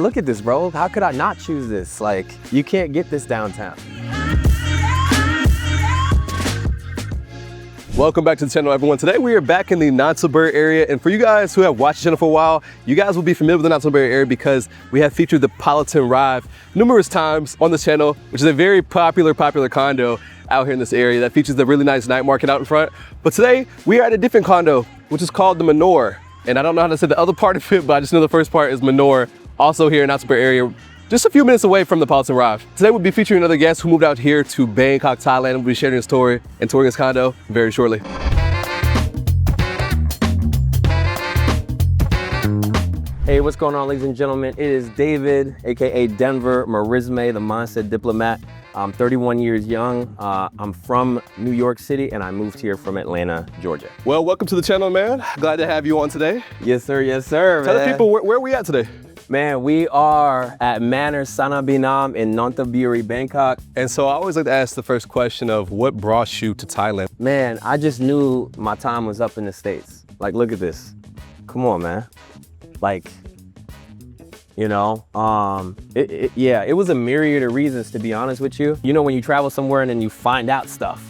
look at this, bro. How could I not choose this? Like, you can't get this downtown. Welcome back to the channel, everyone. Today we are back in the Nonthaburi area, and for you guys who have watched the channel for a while, you guys will be familiar with the Nonthaburi area because we have featured the Politan Rive numerous times on this channel, which is a very popular condo out here in this area that features the really nice night market out in front. But today we are at a different condo, which is called the Manor, and I don't know how to say the other part of it, but I just know the first part is Manor, also here in Nonthaburi area, just a few minutes away from the Politan Rive. Today we'll be featuring another guest who moved out here to Bangkok, Thailand. We'll be sharing his story and touring his condo very shortly. Hey, what's going on, ladies and gentlemen? It is David, AKA Denver Marisme, the Mindset Diplomat. I'm 31 years young. I'm from New York City, and I moved here from Atlanta, Georgia. Well, welcome to the channel, man. Glad to have you on today. Yes, sir. Yes, sir. Tell the people where are we at today? Man, we are at Manor Sanabinam in Nonthaburi, Bangkok. And so I always like to ask the first question of what brought you to Thailand? Man, I just knew my time was up in the States. Like, look at this. Come on, man. Like, you know, it was a myriad of reasons, to be honest with you. You know, when you travel somewhere and then you find out stuff.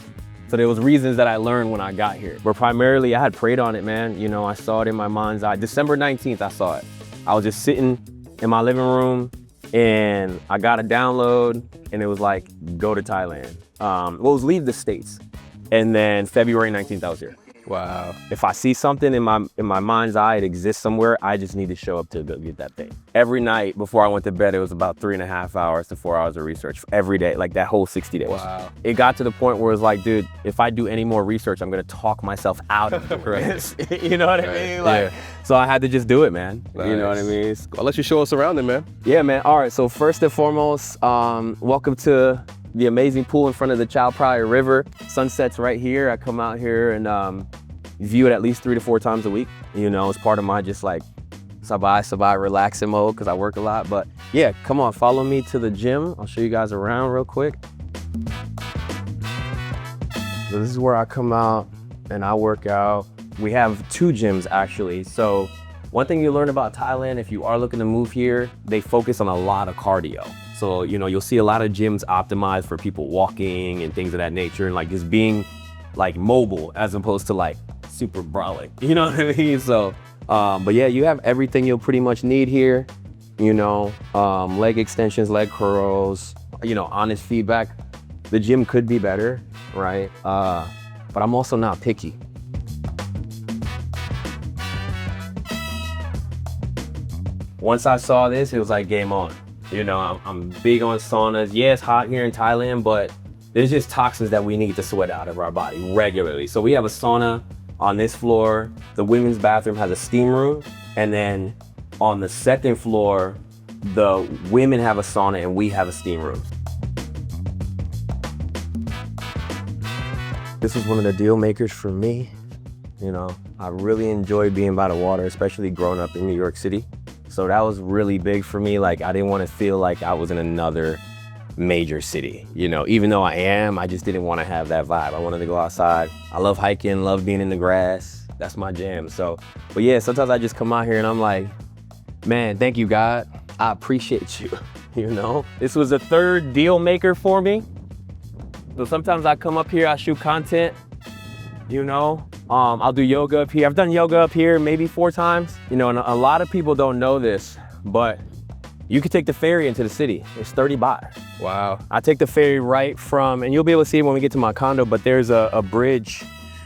So there was reasons that I learned when I got here. But primarily, I had prayed on it, man. You know, I saw it in my mind's eye. December 19th, I saw it. I was just sitting in my living room and I got a download and it was like, go to Thailand. Well, it was leave the States. And then February 19th, I was here. Wow. If I see something in my mind's eye, it exists somewhere, I just need to show up to go get that thing. Every night before I went to bed, it was about 3.5 hours to 4 hours of research every day, like that whole 60 days. Wow. It got to the point where it's like, dude, if I do any more research, I'm gonna talk myself out of it. Right. You know what I mean? Like, yeah. So I had to just do it, man. Nice. You know what I mean? I'll let you show us around then, man. Yeah, man. All right, so first and foremost, welcome to the amazing pool in front of the Chao Phraya River. Sunset's right here. I come out here and view it at least 3 to 4 times a week. You know, it's part of my just like sabai relaxing mode because I work a lot. But yeah, come on, follow me to the gym. I'll show you guys around real quick. So this is where I come out and I work out. We have 2 gyms actually. So one thing you learn about Thailand, if you are looking to move here, they focus on a lot of cardio. So, you know, you'll see a lot of gyms optimized for people walking and things of that nature and like just being like mobile as opposed to like super brolic, you know what I mean? So, but yeah, you have everything you'll pretty much need here, you know, leg extensions, leg curls, you know, honest feedback. The gym could be better, right? But I'm also not picky. Once I saw this, it was like game on. You know, I'm big on saunas. Yeah, it's hot here in Thailand, but there's just toxins that we need to sweat out of our body regularly. So we have a sauna on this floor. The women's bathroom has a steam room. And then on the second floor, the women have a sauna and we have a steam room. This was one of the deal makers for me. You know, I really enjoy being by the water, especially growing up in New York City. So that was really big for me. Like, I didn't want to feel like I was in another major city, you know, even though I just didn't want to have that vibe. I wanted to go outside. I love hiking, love being in the grass. That's my jam. So, but yeah, sometimes I just come out here and I'm like, man, thank you, God. I appreciate you. You know, this was the 3rd deal maker for me. So sometimes I come up here, I shoot content, you know, I'll do yoga up here. I've done yoga up here maybe 4 times, you know, and a lot of people don't know this, but you could take the ferry into the city. It's 30 baht. Wow. I take the ferry right from, and you'll be able to see it when we get to my condo, but there's a bridge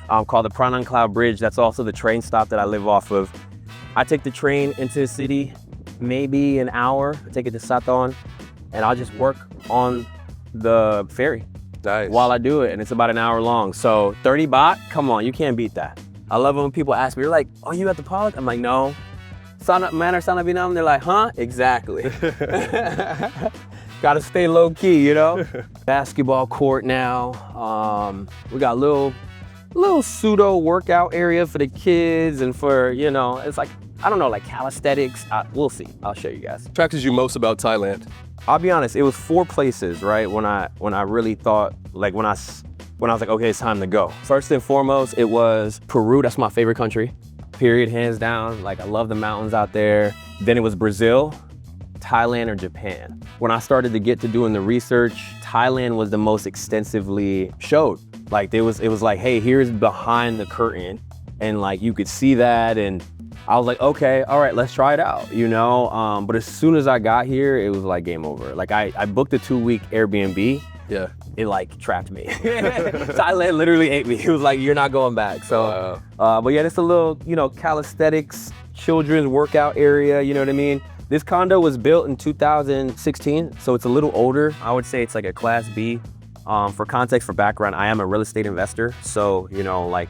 called the Pranang Cloud Bridge. That's also the train stop that I live off of. I take the train into the city, maybe an hour. I take it to Sathon, and I'll just work on the ferry. Nice. While I do it, and it's about an hour long. So 30 baht, come on, you can't beat that. I love it when people ask me, they're like, oh, you at the Polyt? I'm like, no. Manor Sanabinam, they're like, huh? Exactly. Gotta stay low key, you know? Basketball court now. We got a little pseudo workout area for the kids and for, you know, it's like, I don't know, like calisthenics. We'll see, I'll show you guys. What attracted you most about Thailand? I'll be honest, it was 4 places, right? When I really thought, like when I was like, okay, it's time to go. First and foremost, it was Peru. That's my favorite country, period, hands down. Like, I love the mountains out there. Then it was Brazil. Thailand or Japan. When I started to get to doing the research, Thailand was the most extensively showed. Like it was like, hey, here's behind the curtain, and like you could see that, and I was like, okay, all right, let's try it out, you know? But as soon as I got here, it was like game over. Like I booked a 2-week Airbnb. Yeah. It like trapped me. Thailand literally ate me. It was like, you're not going back. So, but yeah, it's a little, you know, calisthenics, children's workout area, you know what I mean? This condo was built in 2016, so it's a little older. I would say it's like a class B. For context, for background, I am a real estate investor. So, you know, like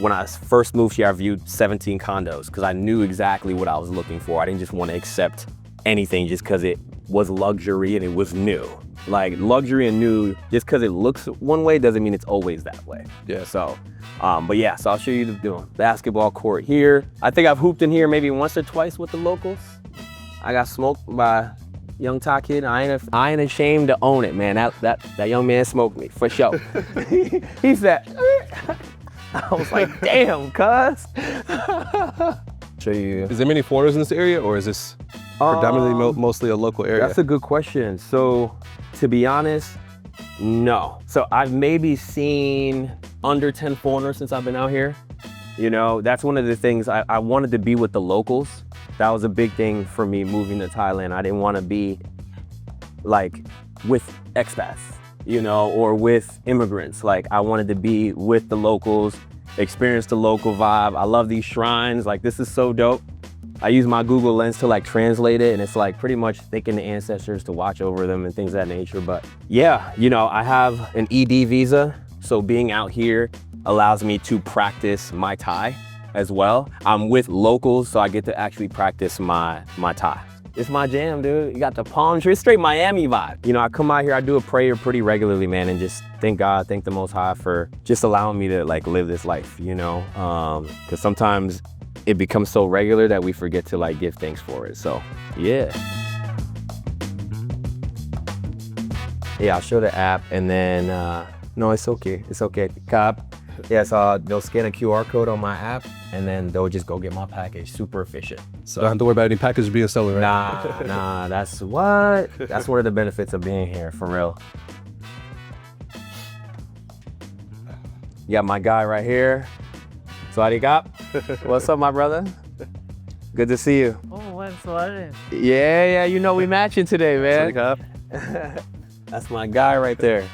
when I first moved here, I viewed 17 condos because I knew exactly what I was looking for. I didn't just want to accept anything just because it was luxury and it was new. Like luxury and new, just because it looks one way doesn't mean it's always that way. Yeah. So, but yeah, so I'll show you the basketball court here. I think I've hooped in here maybe once or twice with the locals. I got smoked by young Thai kid. I ain't ashamed to own it, man. That young man smoked me for sure. He said, I was like, damn, cuz. Show you. Is there many foreigners in this area, or is this predominantly mostly a local area? That's a good question. So, to be honest, no. So I've maybe seen under 10 foreigners since I've been out here. You know, that's one of the things I wanted to be with the locals. That was a big thing for me moving to Thailand. I didn't want to be like with expats, you know, or with immigrants. Like I wanted to be with the locals, experience the local vibe. I love these shrines. Like this is so dope. I use my Google Lens to like translate it, and it's like pretty much thanking the ancestors to watch over them and things of that nature. But yeah, you know, I have an ED visa, so being out here allows me to practice my Thai as well. I'm with locals, so I get to actually practice my Thai. It's my jam, dude. You got the palm tree, straight Miami vibe. You know, I come out here, I do a prayer pretty regularly, man, and just thank God, thank the Most High for just allowing me to like live this life, you know? Because sometimes it becomes so regular that we forget to like give thanks for it. So yeah. Yeah, I'll show the app, and then, no, it's okay. It's okay. Cap. Yeah, so they'll scan a QR code on my app, and then they'll just go get my package. Super efficient. So I don't have to worry about any packages being stolen, right? Nah, that's what? That's one of the benefits of being here, for real. You got my guy right here. Swadikap. What's up, my brother? Good to see you. Oh, what's what? Yeah, you know we matching today, man. Swadikap. That's my guy right there.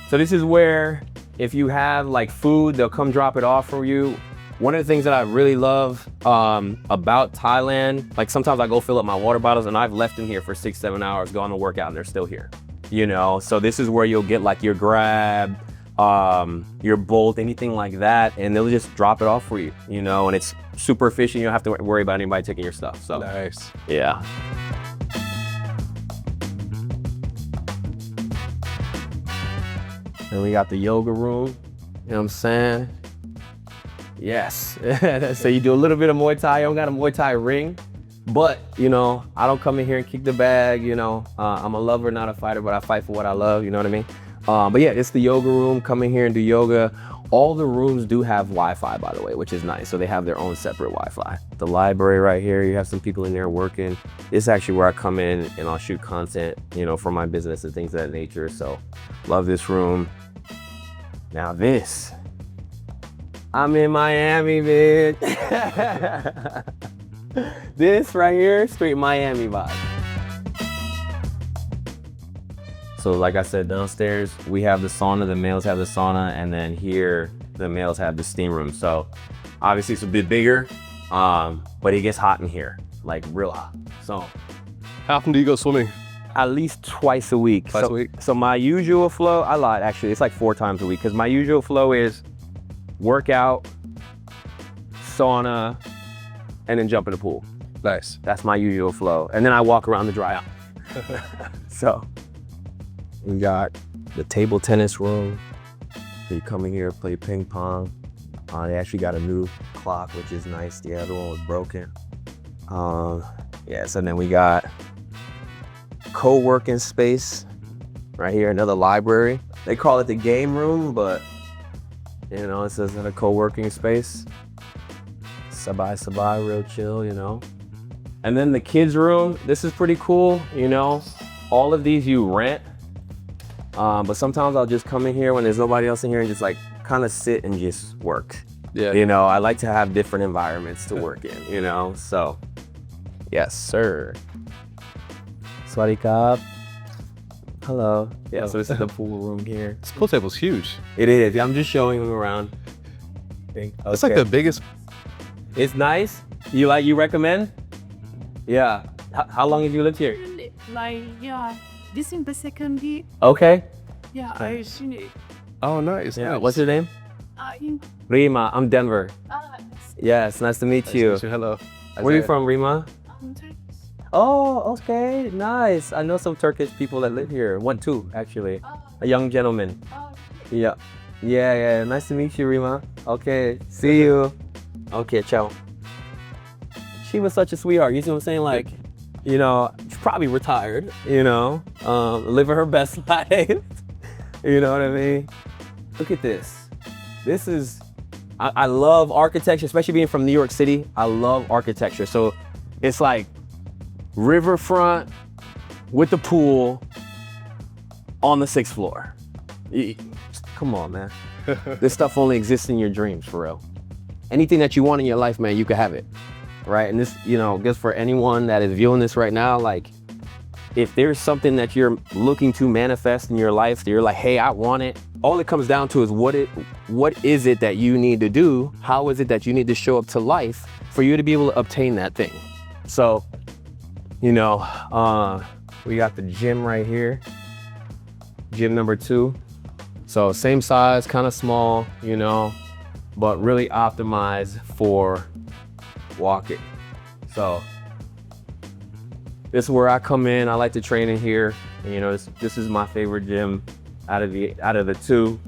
So this is where, if you have like food, they'll come drop it off for you. One of the things that I really love about Thailand, like sometimes I go fill up my water bottles and I've left them here for 6-7 hours, going to work out, and they're still here. You know, so this is where you'll get like your Grab, your Bolt, anything like that, and they'll just drop it off for you, you know, and it's super efficient. You don't have to worry about anybody taking your stuff. So Nice. yeah. And we got the yoga room, you know what I'm saying? Yes. So you do a little bit of Muay Thai. I don't got a Muay Thai ring, but you know, I don't come in here and kick the bag, you know. I'm a lover, not a fighter, but I fight for what I love, you know what I mean? But yeah, it's the yoga room. Come in here and do yoga. All the rooms do have Wi-Fi, by the way, which is nice. So they have their own separate Wi-Fi. The library right here, you have some people in there working. This is actually where I come in and I'll shoot content, you know, for my business and things of that nature. So love this room. Now this, I'm in Miami, man. This right here, straight Miami vibe. So like I said, downstairs, we have the sauna, the males have the sauna, and then here, the males have the steam room. So obviously it's a bit bigger, but it gets hot in here, like real hot. So How often do you go swimming? at least twice a week. Twice a week? So my usual flow, I lied actually, it's like 4 times a week, because my usual flow is workout, sauna, and then jump in the pool. Nice. That's my usual flow. And then I walk around to dry out. So we got the table tennis room. So you come in here, play ping pong. They actually got a new clock, which is nice. The other one was broken. Yeah, so then we got co-working space right here, another library. They call it the game room, but you know, it says in a co-working space. Sabai, real chill, you know. And then the kids room, this is pretty cool, you know. All of these you rent, but sometimes I'll just come in here when there's nobody else in here and just like kind of sit and just work. Yeah. You know, I like to have different environments to work in, you know, so yes, sir. Swadee Hello. Yeah, so this is the pool room here. This pool table's huge. It is. I'm just showing them around. Okay. It's like the biggest. It's nice. You recommend? Yeah. How long have you lived here? Like, yeah, this is the second week. Okay. Yeah, I've seen it. Oh, nice. Yeah. Nice. What's your name? In, Rima. I'm Denver. Yes. Nice to meet you. Hello. Where are you from, Rima? Turkish. Oh, okay. Nice. I know some Turkish people that live here. One, two, actually. A young gentleman. Yeah. Yeah. Nice to meet you, Rima. Okay. See you. Okay, ciao. She was such a sweetheart. You see what I'm saying? Like, you know, she's probably retired, you know, living her best life. You know what I mean? Look at this. This is, I love architecture, especially being from New York City. I love architecture. So it's like riverfront with the pool on the 6th floor. Come on, man. This stuff only exists in your dreams, for real. Anything that you want in your life, man, you can have it. Right? And this, you know, just for anyone that is viewing this right now, like, if there's something that you're looking to manifest in your life, that you're like, hey, I want it. All it comes down to is what is it that you need to do? How is it that you need to show up to life for you to be able to obtain that thing? So, you know, we got the gym right here. Gym number 2. So same size, kind of small, you know, but really optimized for walking. So this is where I come in. I like to train in here. And, you know, this is my favorite gym out of the 2.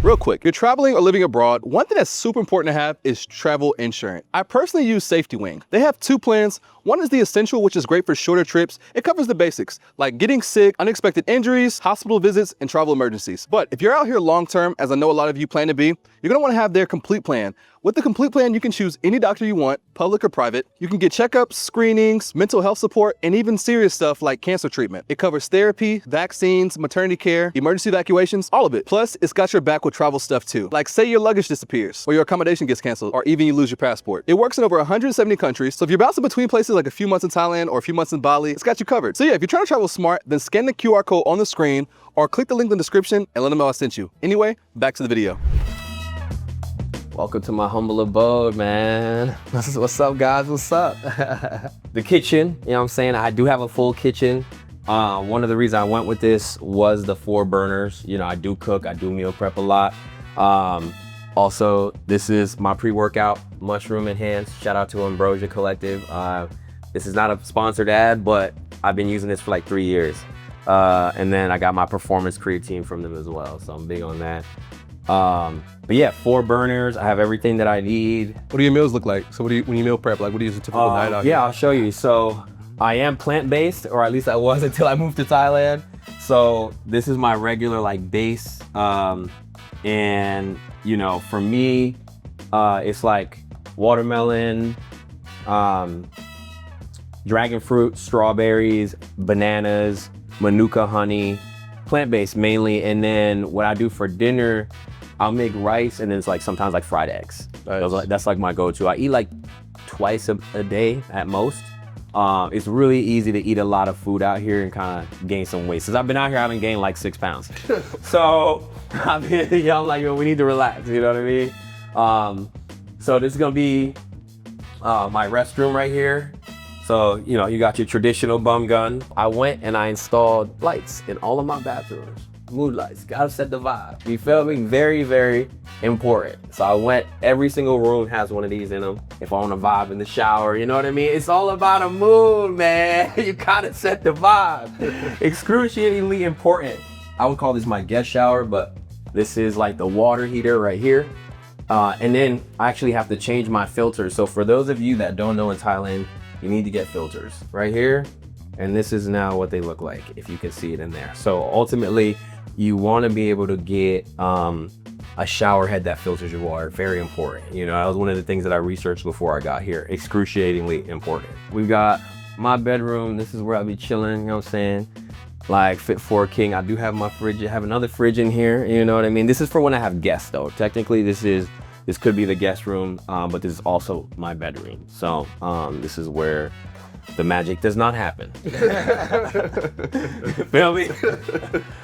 Real quick, you're traveling or living abroad, one thing that's super important to have is travel insurance. I personally use Safety Wing. They have 2 plans. One is the Essential, which is great for shorter trips. It covers the basics, like getting sick, unexpected injuries, hospital visits, and travel emergencies. But if you're out here long-term, as I know a lot of you plan to be, you're gonna wanna have their Complete Plan. With the Complete Plan, you can choose any doctor you want, public or private. You can get checkups, screenings, mental health support, and even serious stuff like cancer treatment. It covers therapy, vaccines, maternity care, emergency evacuations, all of it. Plus, it's got your back with travel stuff too. Like say your luggage disappears, or your accommodation gets canceled, or even you lose your passport. It works in over 170 countries, so if you're bouncing between places like a few months in Thailand or a few months in Bali, it's got you covered. So yeah, if you're trying to travel smart, then scan the QR code on the screen, or click the link in the description and let them know I sent you. Anyway, back to the video. Welcome to my humble abode, man. What's up, guys? What's up? The kitchen, you know what I'm saying? I do have a full kitchen. One of the reasons I went with this was the 4 burners. You know, I do cook, I do meal prep a lot. Also, this is my pre-workout, Mushroom Enhanced. Shout out to Ambrosia Collective. This is not a sponsored ad, but I've been using this for like 3 years. And then I got my performance creatine from them as well, so I'm big on that. But yeah, 4 burners. I have everything that I need. What do your meals look like? So when you meal prep, like what do you use a typical night out here? Yeah, I'll show you. So I am plant-based, or at least I was until I moved to Thailand. So this is my regular like base. And you know, for me, it's like watermelon, dragon fruit, strawberries, bananas, manuka honey, plant-based mainly. And then what I do for dinner, I'll make rice, and then it's like sometimes like fried eggs. Nice. That's like my go-to. I eat like twice a day at most. It's really easy to eat a lot of food out here and kind of gain some weight. Since I've been out here, I haven't gained like 6 pounds. So I'm like, we need to relax, you know what I mean? So this is gonna be my restroom right here. So, you know, you got your traditional bum gun. I went and I installed lights in all of my bathrooms. Mood lights, gotta set the vibe. You feel me? Very, very important. So I went, every single room has one of these in them. If I want to vibe in the shower, you know what I mean? It's all about a mood, man. You gotta set the vibe. Excruciatingly important. I would call this my guest shower, but this is like the water heater right here. And then I actually have to change my filters. So for those of you that don't know in Thailand, you need to get filters right here. And this is now what they look like, if you can see it in there. So ultimately, you want to be able to get a shower head that filters your water, very important. You know, that was one of the things that I researched before I got here, excruciatingly important. We've got my bedroom. This is where I'll be chilling, you know what I'm saying? Like fit for a king. I do have my fridge. I have another fridge in here, you know what I mean? This is for when I have guests though. Technically this could be the guest room, but this is also my bedroom. So this is where the magic does not happen. Feel me?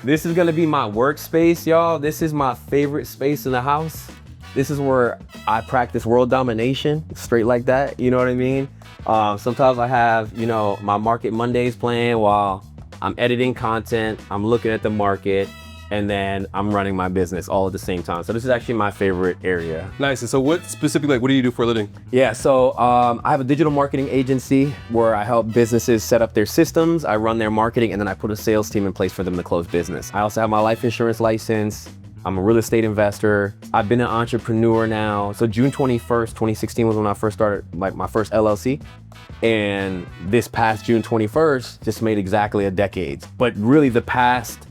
This is gonna be my workspace, y'all. This is my favorite space in the house. This is where I practice world domination, straight like that, you know what I mean? Sometimes I have, you know, my Market Mondays playing while I'm editing content, I'm looking at the market, and then I'm running my business all at the same time. So this is actually my favorite area. Nice. And so what specifically, like, what do you do for a living? Yeah, so I have a digital marketing agency where I help businesses set up their systems, I run their marketing, and then I put a sales team in place for them to close business. I also have my life insurance license. I'm a real estate investor. I've been an entrepreneur now. So June 21st, 2016 was when I first started my first LLC. And this past June 21st just made exactly a decade. But really the past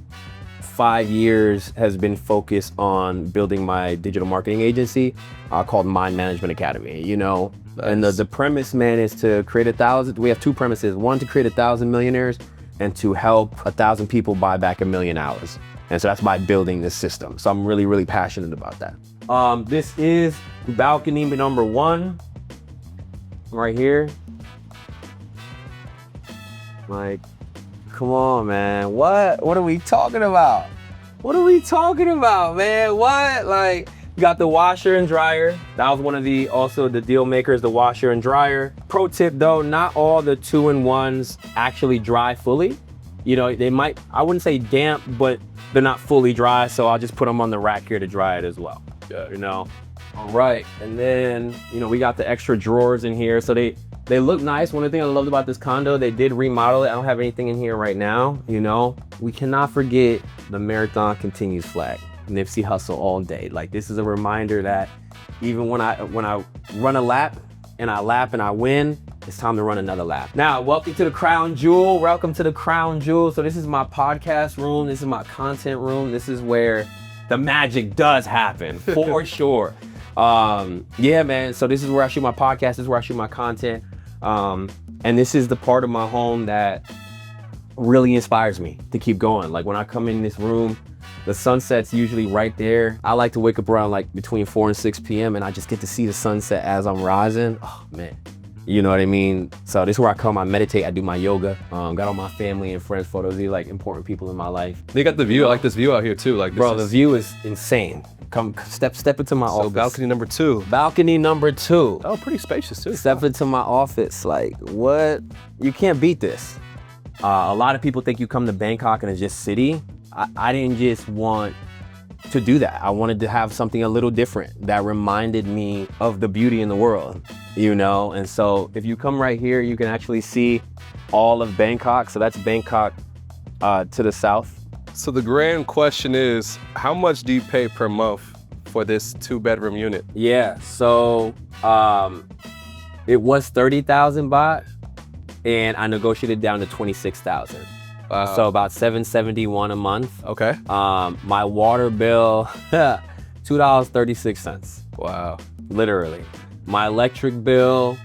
5 years has been focused on building my digital marketing agency called Mind Management Academy, you know. Nice. And the premise, man, is to create 1,000, we have two premises. One, to create 1,000 millionaires, and to help 1,000 people buy back 1,000,000 hours. And so that's by building this system. So I'm really, really passionate about that. This is balcony number 1, right here. Like, come on, man. What are we talking about? What are we talking about, man? What? Like, you got the washer and dryer. That was one of the deal makers, the washer and dryer. Pro tip though, not all the 2-in-1s actually dry fully. You know, they might, I wouldn't say damp, but they're not fully dry. So I'll just put them on the rack here to dry it as well. Yeah. You know? All right. And then, you know, we got the extra drawers in here. So they look nice. One of the things I loved about this condo, they did remodel it. I don't have anything in here right now, you know. We cannot forget the Marathon Continues flag. Nipsey Hussle all day. Like, this is a reminder that even when I run a lap and I win, it's time to run another lap. Now, welcome to the Crown Jewel. Welcome to the Crown Jewel. So this is my podcast room. This is my content room. This is where the magic does happen, for sure. Yeah, man. So this is where I shoot my podcast. This is where I shoot my content. And this is the part of my home that really inspires me to keep going. Like, when I come in this room, the sunset's usually right there. I like to wake up around like between 4 and 6 p.m. and I just get to see the sunset as I'm rising. Oh man, you know what I mean? So this is where I come, I meditate, I do my yoga. Got all my family and friends photos. These are like important people in my life. They got the view. I like this view out here too. Like, bro, the view is insane. Come step into my office. Balcony number 2. Balcony number 2. Oh, pretty spacious too. Step into my office. Like, what? You can't beat this. A lot of people think you come to Bangkok and it's just city. I didn't just want to do that. I wanted to have something a little different that reminded me of the beauty in the world, you know? And so if you come right here, you can actually see all of Bangkok. So that's Bangkok to the south. So the grand question is, how much do you pay per month for this 2-bedroom unit? Yeah, so it was 30,000 baht and I negotiated down to 26,000. Wow. So about $771 a month. Okay. My water bill, $2.36. Wow. Literally. My electric bill,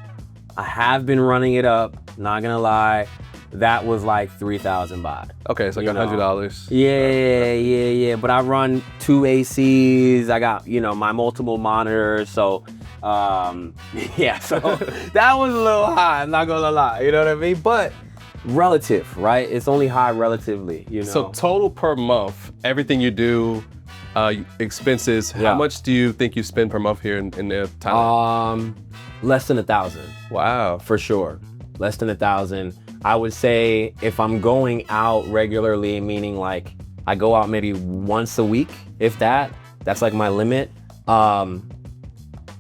I have been running it up, not gonna lie. That was like 3,000 baht. Okay, so like $100. Yeah. But I run 2 ACs. I got, you know, my multiple monitors. So, yeah, so that was a little high, I'm not gonna lie, you know what I mean? But relative, right? It's only high relatively, you know? So total per month, everything you do, expenses, how much do you think you spend per month here in Thailand? Less than 1,000. Wow. For sure, less than 1,000. I would say if I'm going out regularly, meaning like I go out maybe once a week, if that's like my limit.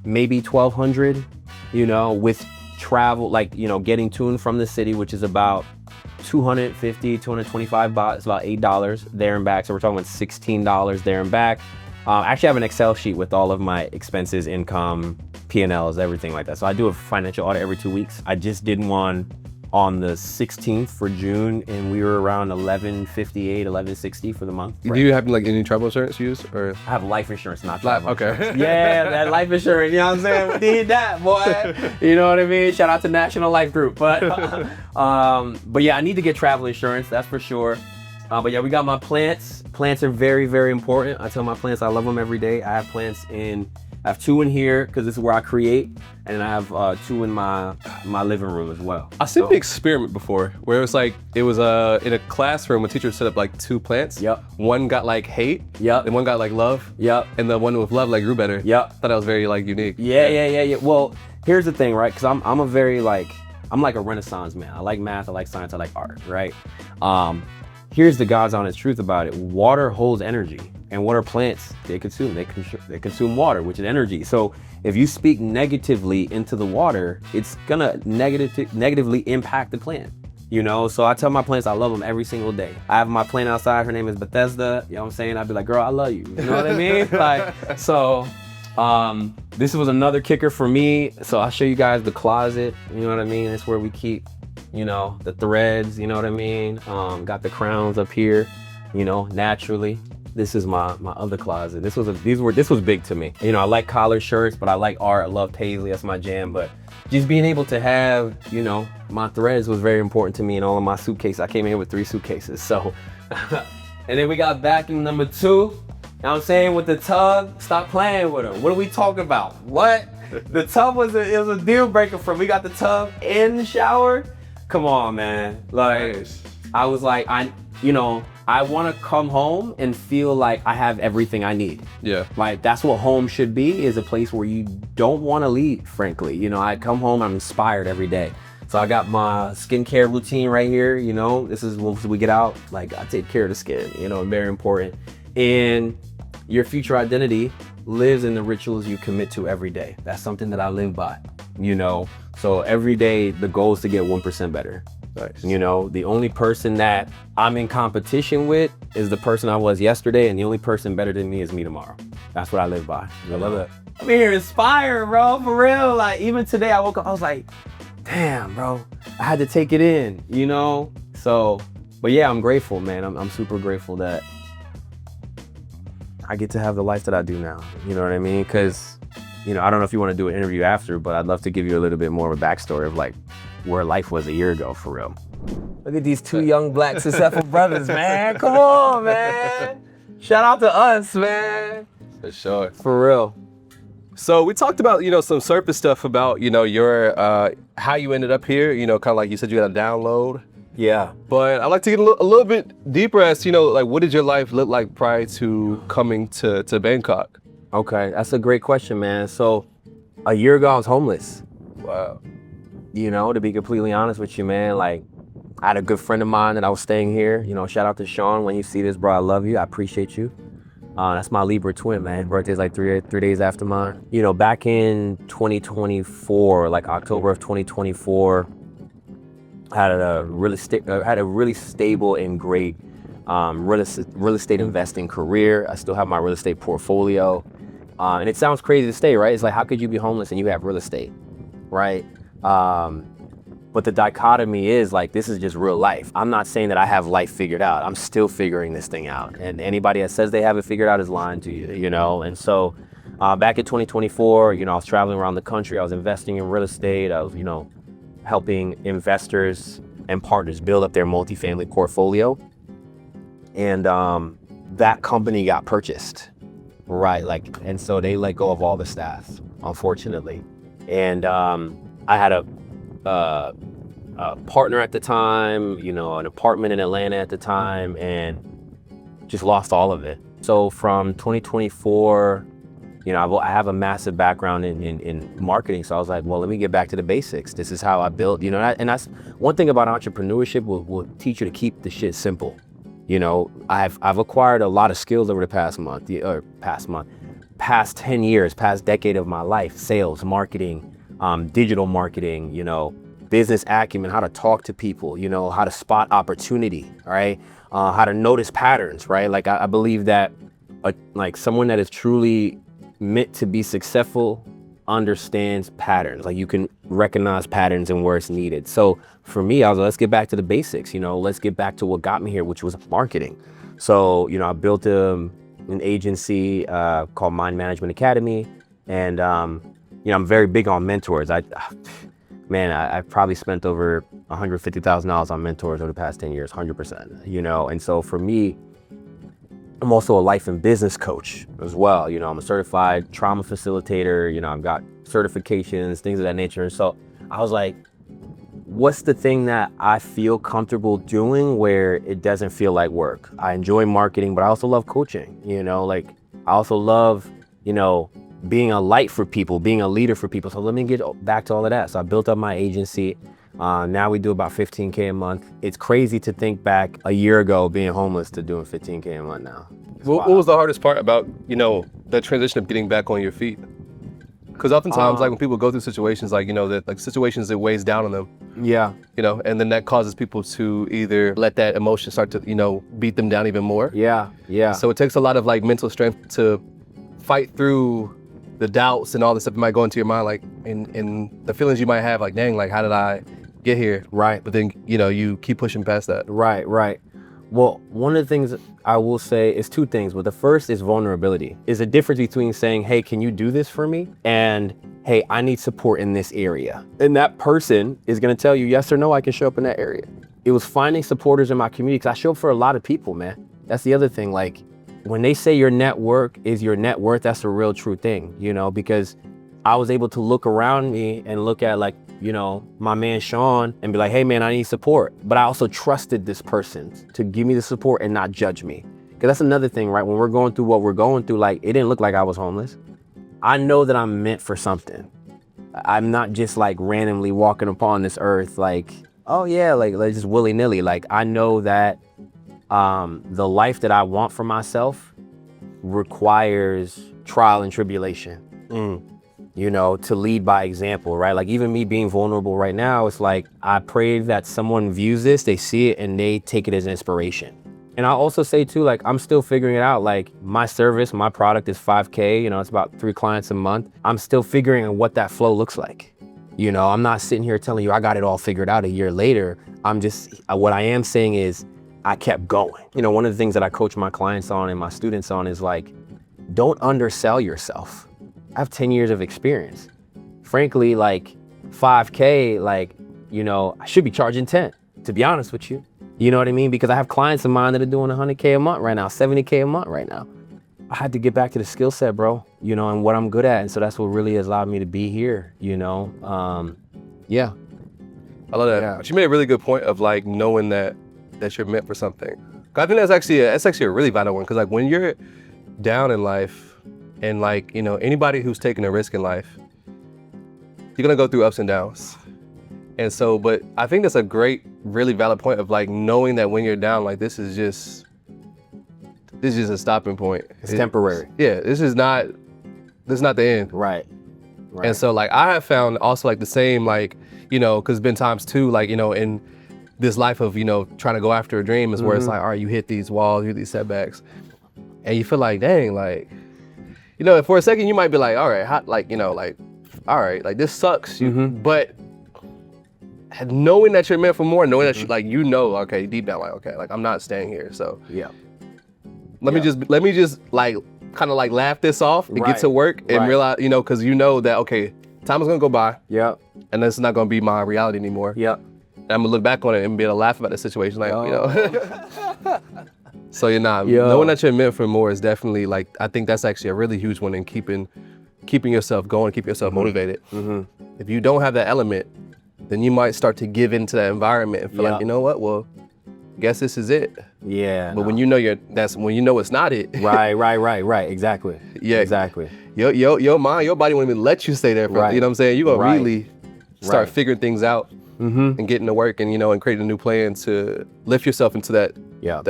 Maybe 1,200, you know, with travel, like, you know, getting to and from the city, which is about 250, 225 baht. It's about $8 there and back. So we're talking about $16 there and back. I actually have an Excel sheet with all of my expenses, income, P&Ls, everything like that. So I do a financial audit every 2 weeks. I just did one on the 16th for June, and we were around 1158, 1160 for the month. Do you have like any travel insurance used or? I have life insurance, not Life, travel okay. insurance. Yeah, that life insurance, you know what I'm saying? We need that, boy. You know what I mean? Shout out to National Life Group. But yeah, I need to get travel insurance, that's for sure. But yeah, we got my plants. Plants are very, very important. I tell my plants I love them every day. I have plants I have 2 in here because this is where I create, and I have 2 in my living room as well. I've seen the experiment before where it was in a classroom, a teacher set up like 2 plants. Yep. One got like hate. Yep. And one got like love. Yep. And the one with love like grew better. Yep. Thought that was very like unique. Yeah. Well, here's the thing, right? Because I'm a very I'm like a Renaissance man. I like math, I like science, I like art, right? Here's the God's honest truth about it. Water holds energy, and what are plants? They consume water, which is energy. So if you speak negatively into the water, it's gonna negatively impact the plant. You know, so I tell my plants I love them every single day. I have my plant outside, her name is Bethesda. You know what I'm saying? I'd be like, girl, I love you. You know what I mean? This was another kicker for me. So I'll show you guys the closet. You know what I mean? It's where we keep, you know, the threads, you know what I mean? Got the crowns up here, you know, naturally. This is my other closet. This was big to me. You know, I like collared shirts, but I like art. I love paisley, that's my jam. But just being able to have, you know, my threads was very important to me in all of my suitcases. I came in here with 3 suitcases, so. And then we got vacuum number 2. You know what I'm saying? With the tub, stop playing with her. What are we talking about? What? The tub was a deal breaker for me. We got the tub in the shower. Come on, man. Like, I was like, I want to come home and feel like I have everything I need. Yeah. Like, that's what home should be, is a place where you don't want to leave, frankly. You know, I come home, I'm inspired every day. So I got my skincare routine right here, you know. This is once we get out, like, I take care of the skin, you know, very important. And your future identity lives in the rituals you commit to every day. That's something that I live by, you know. So every day, the goal is to get 1% better. Nice. You know, the only person that I'm in competition with is the person I was yesterday, and the only person better than me is me tomorrow. That's what I live by. I love that. I'm here inspired, bro, for real. Like, even today I woke up, I was like, damn, bro, I had to take it in, you know? So, but yeah, I'm grateful, man. I'm super grateful that I get to have the life that I do now. You know what I mean? Because, you know, I don't know if you want to do an interview after, but I'd love to give you a little bit more of a backstory of like where life was a year ago, for real. Look at these 2 young black successful brothers, man. Come on, man. Shout out to us, man. For sure. For real. So we talked about, you know, some surface stuff about, you know, your, how you ended up here, you know, kind of like you said you got a download. Yeah. But I'd like to get a little bit deeper as, you know, like what did your life look like prior to coming to Bangkok? Okay, that's a great question, man. So a year ago, I was homeless. Wow. You know, to be completely honest with you, man, like, I had a good friend of mine that I was staying here. You know, shout out to Sean. When you see this, bro, I love you. I appreciate you. That's my Libra twin, man. His birthday's like three days after mine. You know, back in 2024, like October of 2024, I had a really stable and great real estate investing career. I still have my real estate portfolio. And it sounds crazy to say, right? It's like, how could you be homeless and you have real estate, right? But the dichotomy is like, this is just real life. I'm not saying that I have life figured out. I'm still figuring this thing out. And anybody that says they have it figured out is lying to you, you know? And so back in 2024, you know, I was traveling around the country. I was investing in real estate. I was, you know, helping investors and partners build up their multifamily portfolio. And that company got purchased, right? Like, and so they let go of all the staff, unfortunately. And I had a partner at the time, you know, an apartment in Atlanta at the time, and just lost all of it. So from 2024, you know, I have a massive background in marketing. So I was like, well, let me get back to the basics. This is how I built, you know, and that's one thing about entrepreneurship will teach you to keep the shit simple. You know, I've acquired a lot of skills over the past 10 years, past decade of my life: sales, marketing, digital marketing, you know, business acumen, how to talk to people, you know, how to spot opportunity, right? How to notice patterns, right? Like I believe that like someone that is truly meant to be successful understands patterns. Like you can recognize patterns and where it's needed. So for me, I was like, let's get back to the basics, let's get back to what got me here, which was marketing. So, I built an agency called Mind Management Academy. And, I'm very big on mentors. I've probably spent over $150,000 on mentors over the past 10 years, 100%, and so for me, I'm also a life and business coach as well. I'm a certified trauma facilitator, I've got certifications, things of that nature. And so I was like, what's the thing that I feel comfortable doing where it doesn't feel like work? I enjoy marketing, but I also love coaching, I also love, being a light for people, being a leader for people. So let me get back to all of that. So I built up my agency. Now we do about 15K a month. It's crazy to think back a year ago being homeless to doing 15K a month now. What was the hardest part about, that transition of getting back on your feet? Because oftentimes, like when people go through situations like, that like situations that weighs down on them. Yeah. And then that causes people to either let that emotion start to, beat them down even more. Yeah. Yeah. So it takes a lot of like mental strength to fight through the doubts and all the stuff that might go into your mind, like in the feelings you might have, like, dang, like how did I get here? Right. But then, you keep pushing past that. Right. Well, one of the things I will say is two things. But the first is vulnerability. Is a difference between saying, hey, can you do this for me? And hey, I need support in this area. And that person is going to tell you yes or no, I can show up in that area. It was finding supporters in my community because I show up for a lot of people, man. That's the other thing. Like when they say your network is your net worth, that's a real true thing, because I was able to look around me and look at like, my man Sean and be like, hey man, I need support. But I also trusted this person to give me the support and not judge me. Because that's another thing, right? When we're going through what we're going through, like it didn't look like I was homeless. I know that I'm meant for something. I'm not just like randomly walking upon this earth like, oh yeah, like just willy-nilly. Like I know that the life that I want for myself requires trial and tribulation. To lead by example, right? Like even me being vulnerable right now, it's like, I pray that someone views this, they see it and they take it as inspiration. And I also say too, like, I'm still figuring it out. Like my service, my product is 5K, it's about 3 clients a month. I'm still figuring out what that flow looks like. I'm not sitting here telling you I got it all figured out a year later. What I am saying is I kept going. One of the things that I coach my clients on and my students on is like, don't undersell yourself. I have 10 years of experience. Frankly, like 5K, like, I should be charging 10, to be honest with you. You know what I mean? Because I have clients of mine that are doing 100K a month right now, 70K a month right now. I had to get back to the skill set, bro, and what I'm good at. And so that's what really has allowed me to be here, Yeah. I love that. Yeah. But you made a really good point of like knowing that you're meant for something. I think that's actually a really vital one. Cause like when you're down in life, and like, anybody who's taking a risk in life, you're gonna go through ups and downs. And so, but I think that's a great, really valid point of like knowing that when you're down, like this is just a stopping point. It's temporary. Yeah, this is not the end. Right. And so like I have found also like the same, like, cause there's been times too, like, in this life of, trying to go after a dream is where it's like, all right, you hit these walls, you hit these setbacks and you feel like, dang, like, for a second you might be like, all right, all right, like this sucks. But knowing that you're meant for more, knowing that you okay, deep down, like, okay, like I'm not staying here. So yeah, let me just like kind of like laugh this off and get to work and realize, cause that, okay, time is gonna go by. Yeah. And this is not gonna be my reality anymore. Yeah. And I'm gonna look back on it and be able to laugh about the situation. Like, So knowing that you're meant for more is definitely like, I think that's actually a really huge one in keeping yourself going, keeping yourself motivated. If you don't have that element, then you might start to give into that environment and feel like, you know what, well, guess this is it. Yeah. But when you know that's when you know it's not it. Right. Exactly. Yeah. Exactly. Your mind, your body won't even let you stay there for, you know what I'm saying? You're gonna really start figuring things out and getting to work and, and creating a new plan to lift yourself into that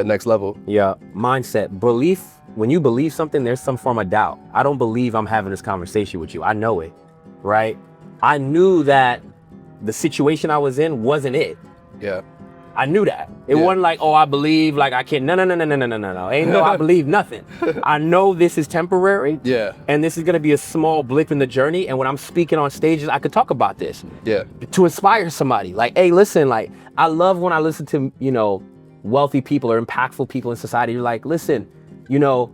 next level. Yeah. Mindset, belief. When you believe something, there's some form of doubt. I don't believe I'm having this conversation with you. I know it, right? I knew that the situation I was in wasn't it. Yeah. I knew that. It wasn't like, oh, I believe, like I can't. No. Ain't no, I believe nothing. I know this is temporary. Yeah. And this is gonna be a small blip in the journey. And when I'm speaking on stages, I could talk about this. Yeah. To inspire somebody. Like, hey, listen, like, I love when I listen to, you know, wealthy people or impactful people in society. You're like, listen, you know,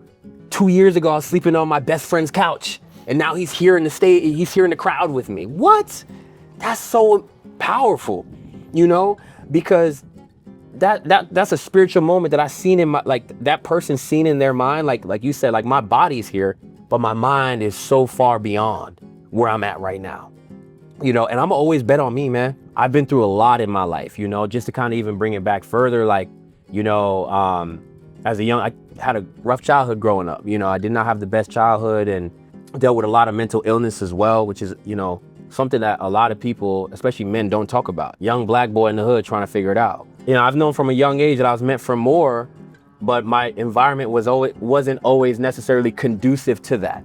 2 years ago, I was sleeping on my best friend's couch. And now he's here in the he's here in the crowd with me. What? That's so powerful, you know, because that's a spiritual moment that I seen in my, like that person seen in their mind. Like you said, like my body's here, but my mind is so far beyond where I'm at right now, you know, and I'm always bet on me, man. I've been through a lot in my life, you know, just to kind of even bring it back further. Like, you know, as a young, I had a rough childhood growing up, you know, I did not have the best childhood and dealt with a lot of mental illness as well, which is, you know, something that a lot of people, especially men, don't talk about. Young black boy in the hood trying to figure it out. You know, I've known from a young age that I was meant for more, but my environment wasn't always necessarily conducive to that.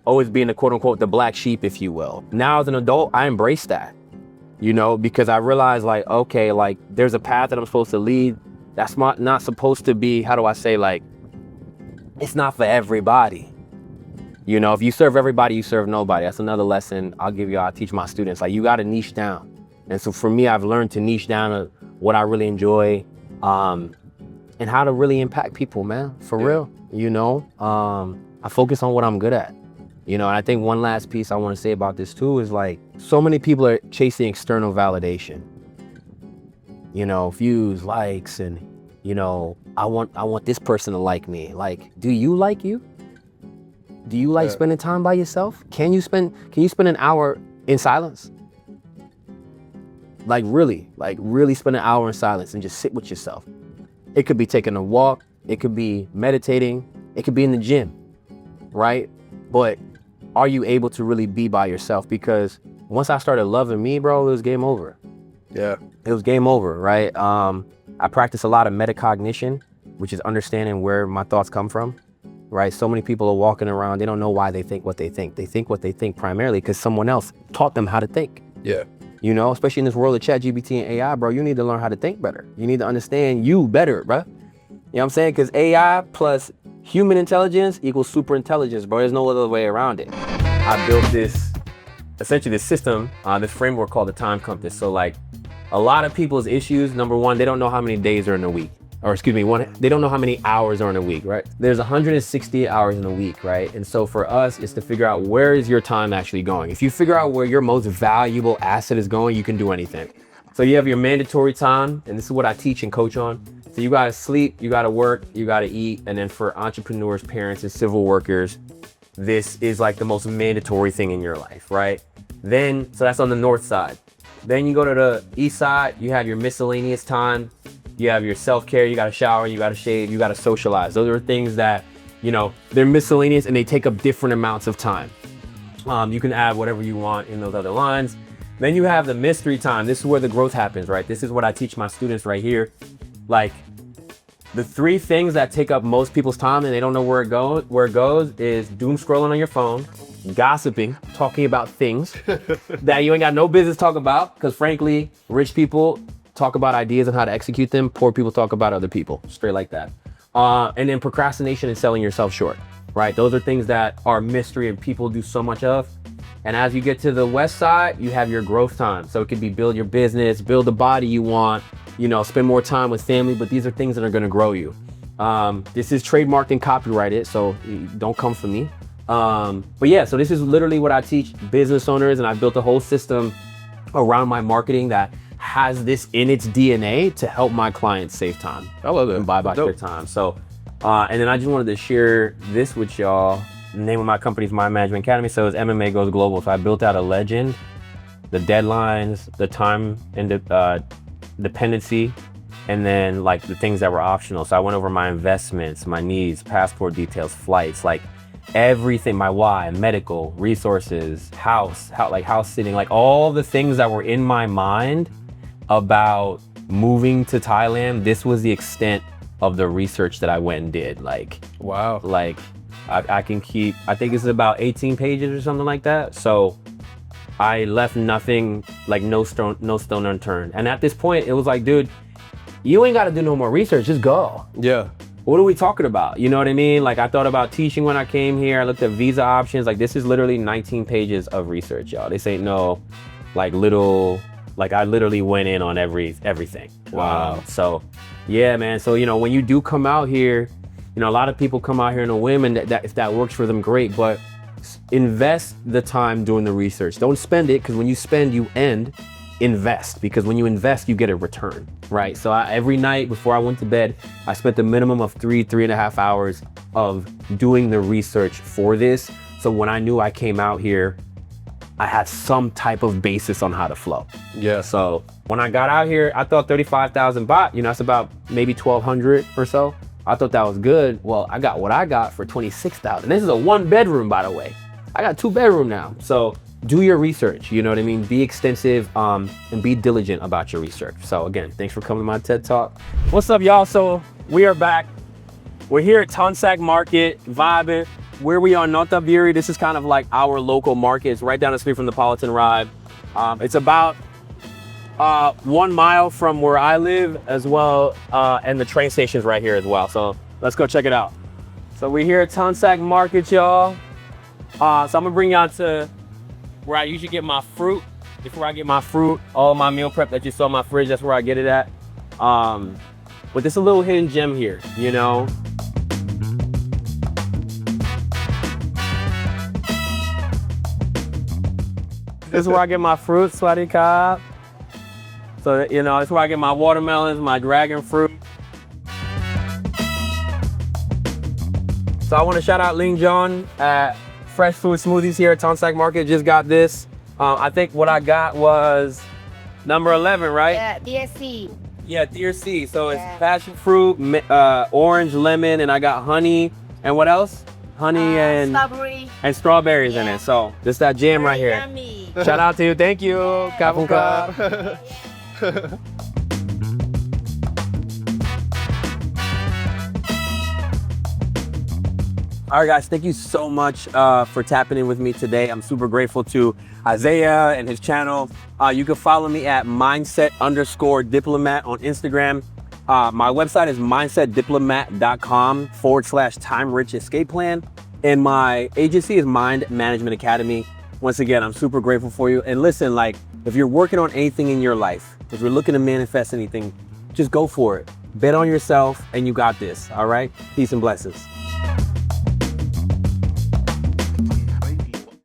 Always being the quote unquote, the black sheep, if you will. Now as an adult, I embrace that, you know, because I realized like, okay, like there's a path that I'm supposed to lead. That's not supposed to be, how do I say, like, it's not for everybody. You know, if you serve everybody, you serve nobody. That's another lesson I'll teach my students. Like, you got to niche down. And so for me, I've learned to niche down to what I really enjoy, and how to really impact people, man, for real. You know, I focus on what I'm good at. You know, and I think one last piece I want to say about this too is like, so many people are chasing external validation. You know, views, likes, and, you know, I want this person to like me. Like, do you like you? Do you like spending time by yourself? Can you spend an hour in silence? Like really spend an hour in silence and just sit with yourself. It could be taking a walk. It could be meditating. It could be in the gym, right? But are you able to really be by yourself? Because once I started loving me, bro, it was game over. Yeah. It was game over, right? I practice a lot of metacognition, which is understanding where my thoughts come from. Right? So many people are walking around, they don't know why they think what they think. They think what they think primarily because someone else taught them how to think. Yeah. You know, especially in this world of ChatGPT and AI, bro, you need to learn how to think better. You need to understand you better, bro. You know what I'm saying? Because AI plus human intelligence equals super intelligence, bro. There's no other way around it. I built essentially this system, this framework called the time compass. So like a lot of people's issues, number one, they don't know how many days are in a week. Or excuse me, they don't know how many hours are in a week, right? There's 160 hours in a week, right? And so for us, it's to figure out where is your time actually going. If you figure out where your most valuable asset is going, you can do anything. So you have your mandatory time, and this is what I teach and coach on. So you gotta sleep, you gotta work, you gotta eat, and then for entrepreneurs, parents, and civil workers, this is like the most mandatory thing in your life, right? Then, so that's on the north side. Then you go to the east side, you have your miscellaneous time. You have your self-care, you gotta shower, you gotta shave, you gotta socialize. Those are things that, you know, they're miscellaneous and they take up different amounts of time. You can add whatever you want in those other lines. Then you have the mystery time. This is where the growth happens, right? This is what I teach my students right here. Like, the three things that take up most people's time and they don't know where it goes is doom scrolling on your phone, gossiping, talking about things that you ain't got no business talking about, because frankly, rich people talk about ideas and how to execute them. Poor people talk about other people, straight like that. And then procrastination and selling yourself short, right? Those are things that are mystery and people do so much of. And as you get to the west side, you have your growth time. So it could be build your business, build the body you want, you know, spend more time with family, but these are things that are gonna grow you. This is trademarked and copyrighted, so don't come for me. But yeah, so this is literally what I teach business owners, and I built a whole system around my marketing that has this in its DNA to help my clients save time. I love it. And buy back their time. So, and then I just wanted to share this with y'all. The name of my company is My Management Academy. So it's MMA Goes Global. So I built out a legend, the deadlines, the time and dependency, and then like the things that were optional. So I went over my investments, my needs, passport details, flights, like everything, my why, medical, resources, house sitting, like all the things that were in my mind about moving to Thailand. This was the extent of the research that I went and did. Like, wow. Like I can keep, I think it's about 18 pages or something like that. So I left nothing, like no stone unturned. And at this point, it was like, dude, you ain't got to do no more research. Just go. Yeah. What are we talking about? You know what I mean? Like I thought about teaching when I came here. I looked at visa options. Like this is literally 19 pages of research, y'all. This ain't no like little, like I literally went in on everything. Wow. So yeah, man. So, you know, when you do come out here, you know, a lot of people come out here on a whim, and that if that works for them, great. But invest the time doing the research. Don't spend it, because when you spend, you end. Invest, because when you invest, you get a return, right? So every night before I went to bed, I spent a minimum of 3.5 hours of doing the research for this. So when I knew I came out here, I had some type of basis on how to flow. Yeah. So when I got out here, I thought 35,000 baht, you know, that's about maybe 1,200 or so. I thought that was good. Well, I got what I got for 26,000. This is a 1-bedroom, by the way. I got 2-bedroom now. So do your research, you know what I mean? Be extensive and be diligent about your research. So again, thanks for coming to my TED Talk. What's up, y'all? So we are back. We're here at Thonsak Market, vibing. Where we are, Nonthaburi, this is kind of like our local market. It's right down the street from the Politan Ride. It's about 1 mile from where I live as well, and the train station's right here as well. So let's go check it out. So we're here at Thonsak Market, y'all. So I'm gonna bring y'all to where I usually get my fruit. Before I get my fruit, all my meal prep that you saw in my fridge, that's where I get it at. But there's a little hidden gem here, you know? This is where I get my fruit, Swaddy Kab. So, you know, this is where I get my watermelons, my dragon fruit. So I want to shout out Ling John at Fresh Food Smoothies here at Thonsak Market. Just got this. I think what I got was number 11, right? Yeah, DSC. Yeah, Dear C. So it's passion fruit, orange, lemon, and I got honey. And what else? Honey and strawberries in it. So this that jam right here. Yummy. Shout out to you. Thank you. Kabuka. All right, guys, thank you so much for tapping in with me today. I'm super grateful to Isaiah and his channel. You can follow me at mindset_diplomat on Instagram. My website is mindsetdiplomat.com/time-rich escape plan. And my agency is Mind Management Academy. Once again, I'm super grateful for you. And listen, like, if you're working on anything in your life, if you're looking to manifest anything, just go for it. Bet on yourself and you got this, all right? Peace and blessings.